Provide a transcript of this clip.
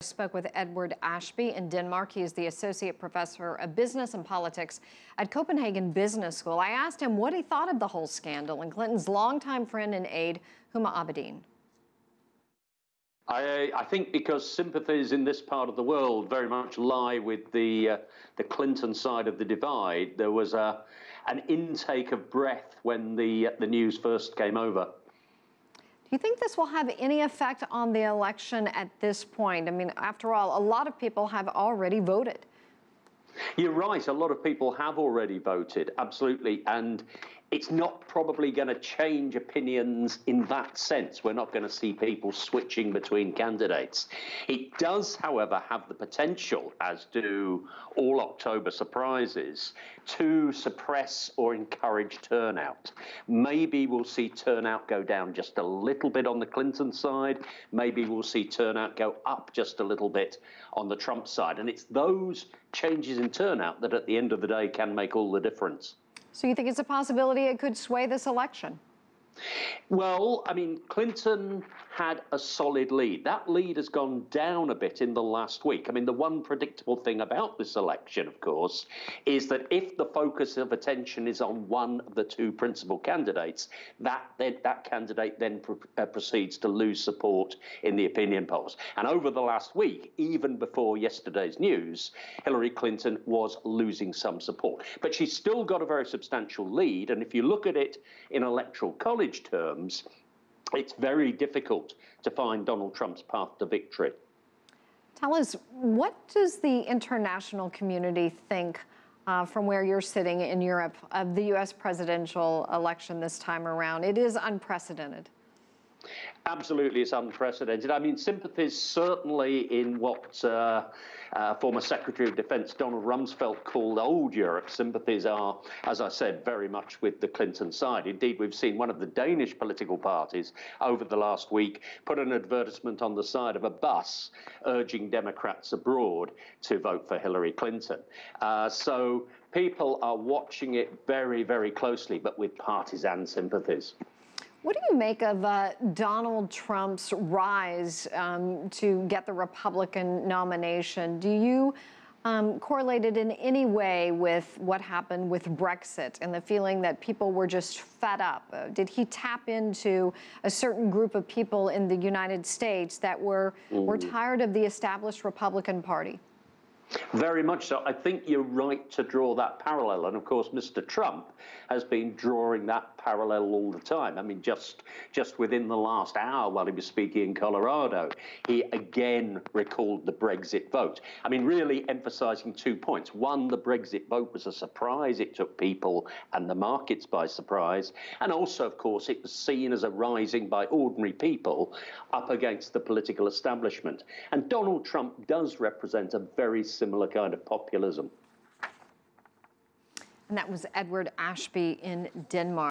Spoke with Edward Ashbee in Denmark. He is the Associate Professor of Business and Politics at Copenhagen Business School. I asked him what he thought of the whole scandal and Clinton's longtime friend and aide, Huma Abedin. I think because sympathies in this part of the world very much lie with the Clinton side of the divide, there was an intake of breath when the news first came over. Do you think this will have any effect on the election at this point? I mean, after all, a lot of people have already voted. You're right. A lot of people have already voted. Absolutely. And it's not probably going to change opinions in that sense. We're not going to see people switching between candidates. It does, however, have the potential, as do all October surprises, to suppress or encourage turnout. Maybe we'll see turnout go down just a little bit on the Clinton side. Maybe we'll see turnout go up just a little bit on the Trump side. And it's those changes in turnout that at the end of the day can make all the difference. So you think it's a possibility it could sway this election? Well, I mean, Clinton had a solid lead. That lead has gone down a bit in the last week. I mean, the one predictable thing about this election, of course, is that if the focus of attention is on one of the two principal candidates, that candidate then proceeds to lose support in the opinion polls. And over the last week, even before yesterday's news, Hillary Clinton was losing some support. But she's still got a very substantial lead. And if you look at it in electoral college terms, it's very difficult to find Donald Trump's path to victory. Tell us, what does the international community think from where you're sitting in Europe of the U.S. presidential election this time around? It is unprecedented. Absolutely, it's unprecedented. I mean, sympathies certainly in what former Secretary of Defense Donald Rumsfeld called old Europe. Sympathies are, as I said, very much with the Clinton side. Indeed, we've seen one of the Danish political parties over the last week put an advertisement on the side of a bus urging Democrats abroad to vote for Hillary Clinton. So people are watching it very, very closely, but with partisan sympathies. What do you make of Donald Trump's rise to get the Republican nomination? Do you correlate it in any way with what happened with Brexit and the feeling that people were just fed up? Did he tap into a certain group of people in the United States that were tired of the established Republican Party? Very much so. I think you're right to draw that parallel. And of course, Mr. Trump has been drawing that parallel all the time. I mean, just within the last hour while he was speaking in Colorado, he again recalled the Brexit vote. I mean, really emphasizing 2 points. One, the Brexit vote was a surprise. It took people and the markets by surprise. And also, of course, it was seen as a rising by ordinary people up against the political establishment. And Donald Trump does represent a very similar kind of populism. And that was Edward Ashbee in Denmark.